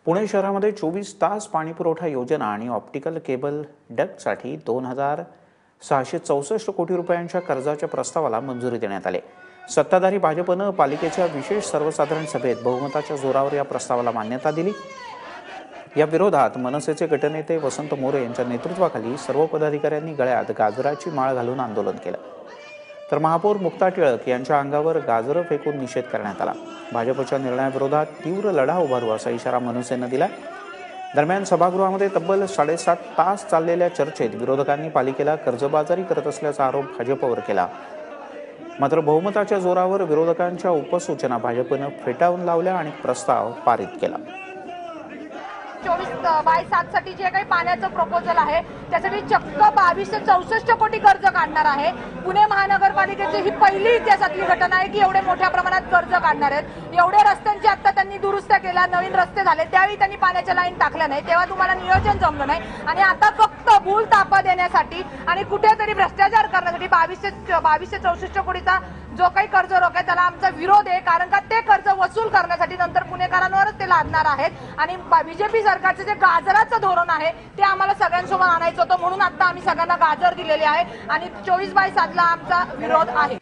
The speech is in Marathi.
पुणे शहरामध्ये 24 तास पाणीपुरवठा योजना आणि ऑप्टिकल केबल डक्टसाठी 2,664 कोटी रुपयांच्या कर्जाच्या प्रस्तावाला मंजुरी देण्यात आली। सत्ताधारी भाजपनं पालिकेच्या विशेष सर्वसाधारण सभेत बहुमताच्या जोरावर या प्रस्तावाला मान्यता दिली। या विरोधात मनसेचे गटनेते वसंत मोरे यांच्या नेतृत्वाखाली सर्व पदाधिकाऱ्यांनी गळ्यात गाजराची माळ घालून आंदोलन केलं। तर महापौर मुक्ता टिळक यांच्या अंगावर गाजरं फेकून निषेध करण्यात आला। भाजपच्या निर्णयाविरोधात तीव्र लढा उभारू असा इशारा मनसेनं दिला। दरम्यान सभागृहामध्ये तब्बल 7.5 तास चाललेल्या चर्चेत विरोधकांनी पालिकेला कर्जबाजारी करत असल्याचा आरोप भाजपवर केला। मात्र बहुमताच्या जोरावर विरोधकांच्या उपसूचना भाजपनं फेटाळून लावल्या आणि प्रस्ताव पारित केला। 24/7 साठी जे काही पाण्याचं प्रपोजल आहे त्यासाठी चक्क 2264 कोटी कर्ज काढणार आहे। पुणे महानगरपालिकेची ही पहिली इतिहासातली घटना आहे की एवढे मोठ्या प्रमाणात कर्ज काढणार आहेत। एवढे रस्त्यांची आता त्यांनी दुरुस्त केला, नवीन रस्ते झाले, त्यावेळी त्यांनी पाण्याच्या लाईन टाकल्या नाही, तेव्हा तुम्हाला नियोजन जमलं नाही आणि आता फक्त भूल तापा देण्यासाठी आणि कुठेतरी भ्रष्टाचार करण्यासाठी 2264 कोटीचा जो काही कर्ज रोख आहे त्याला आमचा विरोध आहे। कारण का ते कर्ज वसूल करण्यासाठी नंतर पुणेकरांवरच ते लादणार आहेत आणि बीजेपी सरकारचे जे गाजराचं धोरण आहे ते आम्हाला सगळ्यांसमोर आणायचं होतं, म्हणून आता आम्ही सगळ्यांना गाजर दिलेले आहे आणि 24/7 ला आमचा विरोध आहे।